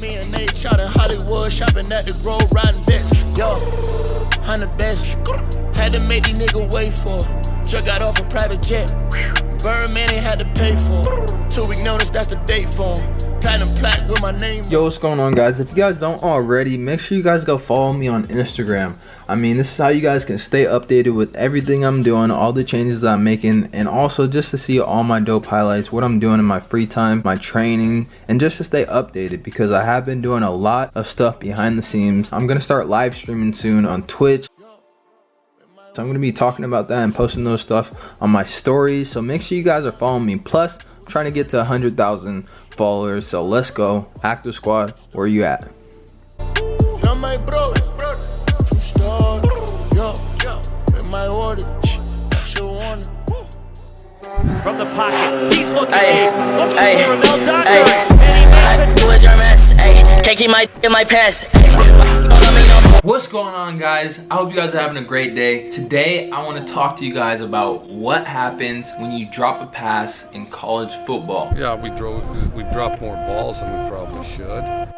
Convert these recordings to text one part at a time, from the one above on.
Me and Nate shot in Hollywood, shopping at the Grove, riding vets. Yo, I'm the best. Had to make these niggas wait for. Just got off a private jet. Birdman ain't had to pay for. 2 week notice, that's the date for him. Platinum plaque with my name. Yo, what's going on, guys? If you guys don't already, make sure you guys go follow me on Instagram. I mean, this is how you guys can stay updated with everything I'm doing, all the changes that I'm making, and also just to see all my dope highlights, what I'm doing in my free time, my training, and just to stay updated because I have been doing a lot of stuff behind the scenes. I'm gonna start live streaming soon on Twitch. So I'm going to be talking about that and posting those stuff on my stories. So make sure you guys are following me. Plus, I'm trying to get to 100,000 followers. So let's go. Active Squad, where you at? You're my bro. True story. Yo, in my order. From the pocket, he's looking for Dockery. Who is your mess? Can't keep my in my pants. What's going on, guys? I hope you guys are having a great day. Today, I want to talk to you guys about what happens when you drop a pass in college football. Yeah, we dropped more balls than we probably should.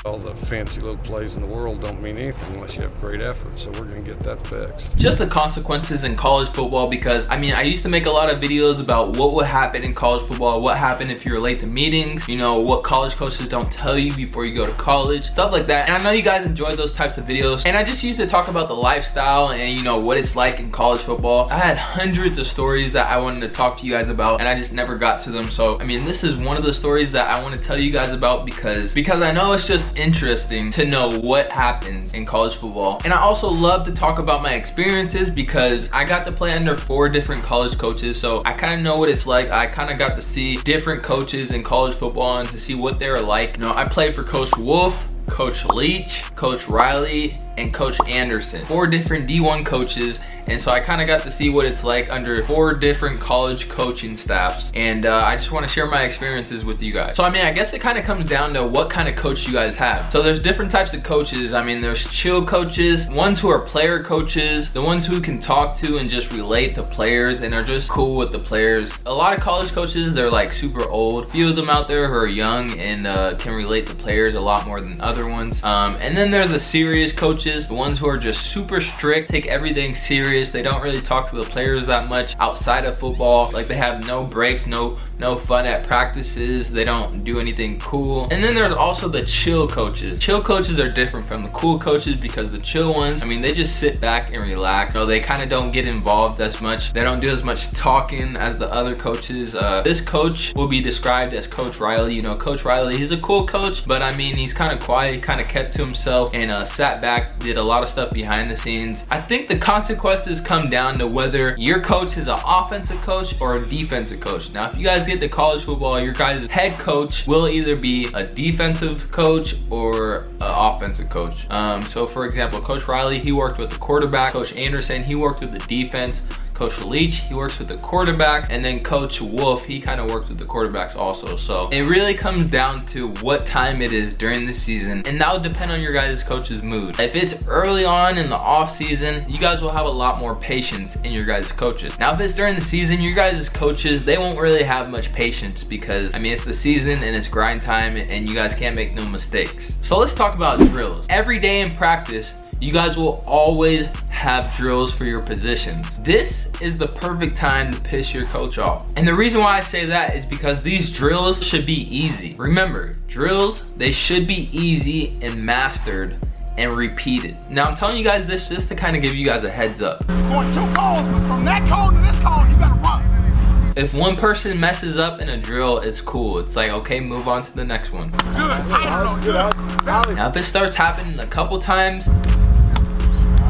All the fancy little plays in the world don't mean anything unless you have great effort, so we're going to get that fixed. Just the consequences in college football, because I mean, I used to make a lot of videos about what would happen in college football, what happened if you're late to meetings, you know, what college coaches don't tell you before you go to college, stuff like that. And I know you guys enjoy those types of videos, and I just used to talk about the lifestyle and, you know, what it's like in college football. I had hundreds of stories that I wanted to talk to you guys about, and I just never got to them. So I mean, this is one of the stories that I want to tell you guys about because I know it's just interesting to know what happens in college football. And I also love to talk about my experiences because I got to play under 4 different college coaches, so I kind of know what it's like. I kind of got to see different coaches in college football and to see what they're like. You know, I played for Coach Wolf, Coach Leach, Coach Riley, and Coach Anderson. 4 different D1 coaches, and so I kind of got to see what it's like under 4 different college coaching staffs, and I just want to share my experiences with you guys. So I mean, I guess it kind of comes down to what kind of coach you guys have. So there's different types of coaches. I mean, there's chill coaches, ones who are player coaches, the ones who can talk to and just relate to players and are just cool with the players. A lot of college coaches, they're like super old. Few of them out there who are young and can relate to players a lot more than others ones. And then there's the serious coaches, the ones who are just super strict, take everything serious. They don't really talk to the players that much outside of football. Like, they have no breaks, no fun at practices. They don't do anything cool. And then there's also the chill coaches. Chill coaches are different from the cool coaches because the chill ones, I mean, they just sit back and relax. So they kind of don't get involved as much. They don't do as much talking as the other coaches. This coach will be described as Coach Riley. You know, Coach Riley, he's a cool coach, but I mean, he's kind of quiet. He kind of kept to himself and sat back, did a lot of stuff behind the scenes. I think the consequences come down to whether your coach is an offensive coach or a defensive coach. Now, if you guys get to college football, your guys' head coach will either be a defensive coach or an offensive coach. So for example, Coach Riley, he worked with the quarterback. Coach Anderson, he worked with the defense. Coach Leach, he works with the quarterback, and then Coach Wolf, he kind of works with the quarterbacks also. So it really comes down to what time it is during the season, and that will depend on your guys' coach's mood. If it's early on in the off season, you guys will have a lot more patience in your guys' coaches. Now, if it's during the season, your guys' coaches, they won't really have much patience because, I mean, it's the season and it's grind time and you guys can't make no mistakes. So let's talk about drills. Every day in practice, you guys will always have drills for your positions. This is the perfect time to piss your coach off. And the reason why I say that is because these drills should be easy. Remember, drills, they should be easy and mastered and repeated. Now, I'm telling you guys this just to kind of give you guys a heads up. Going 2 cones, but from that cone to this cone, you gotta run. If one person messes up in a drill, it's cool. It's like, okay, move on to the next one. Good, tight, good. Now, if it starts happening a couple times,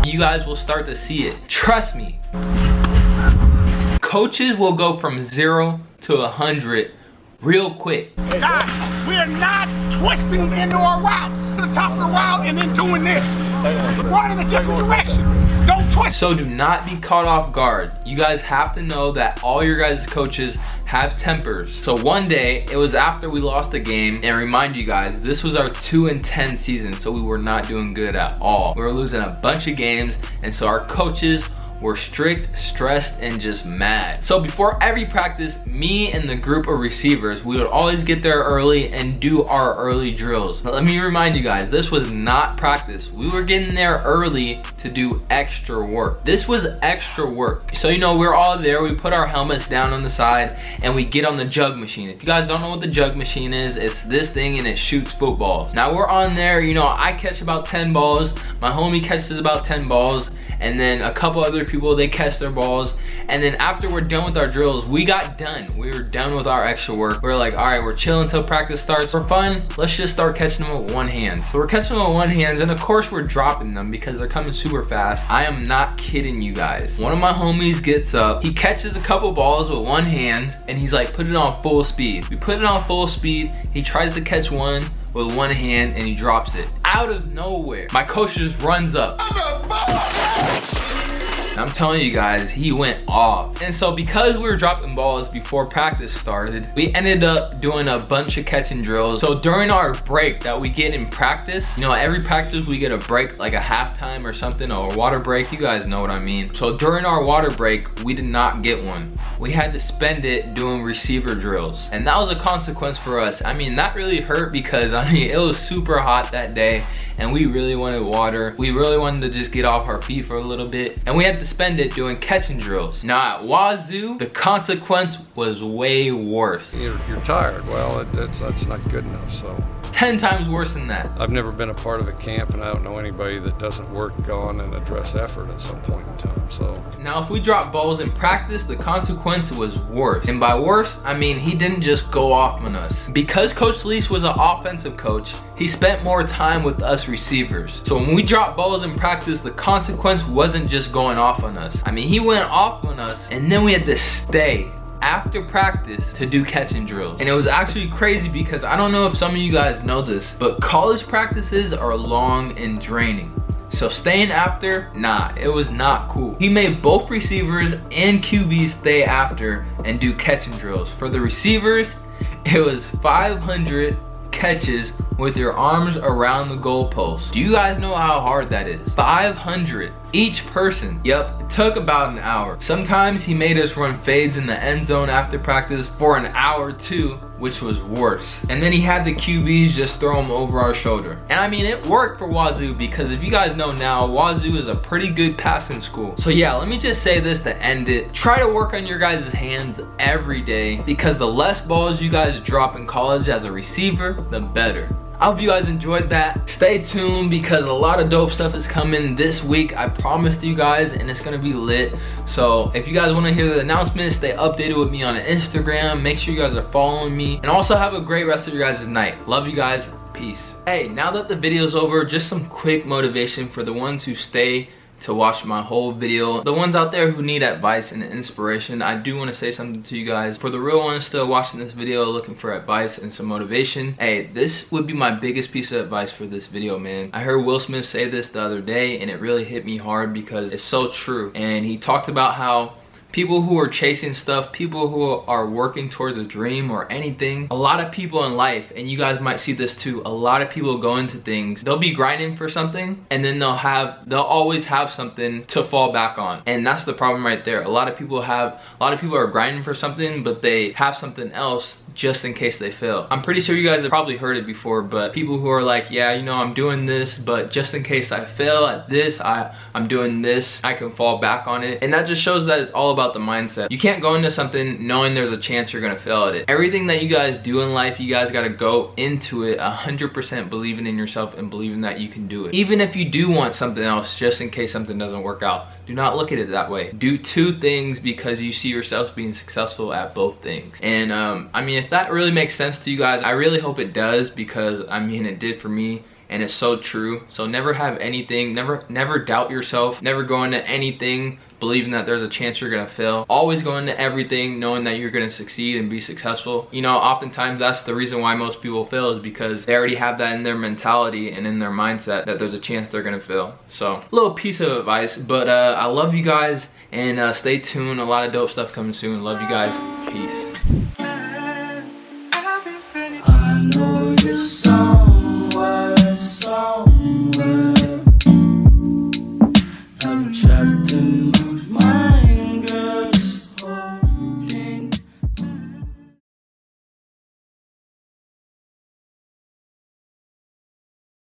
you guys will start to see it. Trust me. Coaches will go from 0 to 100 real quick. Guys, we are not twisting into our routes to the top of the route and then doing this. Run in a different direction. Don't twist. So do not be caught off guard. You guys have to know that all your guys' coaches, have tempers. So one day, it was after we lost the game, and remind you guys, this was our 2-10 season, so we were not doing good at all. We were losing a bunch of games, and so our coaches were strict, stressed, and just mad. So before every practice, me and the group of receivers, we would always get there early and do our early drills. Now, let me remind you guys, this was not practice. We were getting there early to do extra work. This was extra work. So you know, we're all there, we put our helmets down on the side and we get on the jug machine. If you guys don't know what the jug machine is, it's this thing and it shoots footballs. Now we're on there, you know, I catch about 10 balls, my homie catches about 10 balls, and then a couple other people, they catch their balls. And then after we're done with our drills, we got done. We were done with our extra work. We're like, all right, we're chilling until practice starts. For fun, let's just start catching them with one hand. So we're catching them with one hand, and of course we're dropping them because they're coming super fast. I am not kidding you guys. One of my homies gets up, he catches a couple balls with one hand, and he's like, put it on full speed. We put it on full speed, he tries to catch one with one hand and he drops it. Out of nowhere, my coach just runs up. I'm telling you guys, he went off. And so because we were dropping balls before practice started, we ended up doing a bunch of catching drills. So during our break that we get in practice, you know, every practice we get a break, like a halftime or something, or a water break, you guys know what I mean. So during our water break, we did not get one. We had to spend it doing receiver drills. And that was a consequence for us. I mean, that really hurt because, I mean, it was super hot that day and we really wanted water. We really wanted to just get off our feet for a little bit. And we had to spend it doing catching drills. Now at Wazoo, the consequence was way worse. You're tired. Well, that's not good enough, so. 10 times worse than that. I've never been a part of a camp, and I don't know anybody that doesn't work on and address effort at some point in time, so. Now, if we dropped balls in practice, the consequence was worse. And by worse, I mean he didn't just go off on us. Because Coach Lease was an offensive coach, he spent more time with us receivers. So when we dropped balls in practice, the consequence wasn't just going off on us. I mean, he went off on us, and then we had to stay after practice to do catching drills. And it was actually crazy because I don't know if some of you guys know this, but college practices are long and draining. So staying after, nah, it was not cool. He made both receivers and QBs stay after and do catching drills. For the receivers, it was 500 catches with your arms around the goalpost. Do you guys know how hard that is? 500 each person. Yep, it took about an hour. Sometimes he made us run fades in the end zone after practice for an hour too, which was worse. And then he had the QBs just throw them over our shoulder. And I mean, it worked for Wazoo because if you guys know now, Wazoo is a pretty good passing school. So yeah, let me just say this to end it. Try to work on your guys' hands every day because the less balls you guys drop in college as a receiver, the better. I hope you guys enjoyed that. Stay tuned because a lot of dope stuff is coming this week. I promised you guys, and it's gonna be lit. So if you guys wanna hear the announcements, stay updated with me on Instagram. Make sure you guys are following me. And also have a great rest of your guys' night. Love you guys, peace. Hey, now that the video's over, just some quick motivation for the ones who stay to watch my whole video. The ones out there who need advice and inspiration, I do want to say something to you guys. For the real ones still watching this video looking for advice and some motivation, hey, this would be my biggest piece of advice for this video, man. I heard Will Smith say this the other day and it really hit me hard because it's so true. And he talked about how people who are chasing stuff, people who are working towards a dream or anything, a lot of people in life, and you guys might see this too, a lot of people go into things, they'll be grinding for something and then they'll always have something to fall back on. And that's the problem right there. A lot of people are grinding for something, but they have something else just in case they fail. I'm pretty sure you guys have probably heard it before, but people who are like, yeah, you know, I'm doing this, but just in case I fail at this, I'm doing this, I can fall back on it. And that just shows that it's all about the mindset. You can't go into something knowing there's a chance you're gonna fail at it. Everything that you guys do in life, you guys gotta go into it 100% believing in yourself and believing that you can do it. Even if you do want something else, just in case something doesn't work out, do not look at it that way. Do two things because you see yourself being successful at both things. And I mean, if that really makes sense to you guys, I really hope it does because I mean, it did for me. And it's so true. So never have anything, never doubt yourself, never go into anything believing that there's a chance you're gonna fail. Always go into everything knowing that you're gonna succeed and be successful. You know, oftentimes that's the reason why most people fail is because they already have that in their mentality and in their mindset that there's a chance they're gonna fail. So, little piece of advice, but I love you guys and stay tuned. A lot of dope stuff coming soon. Love you guys. Peace. your soul.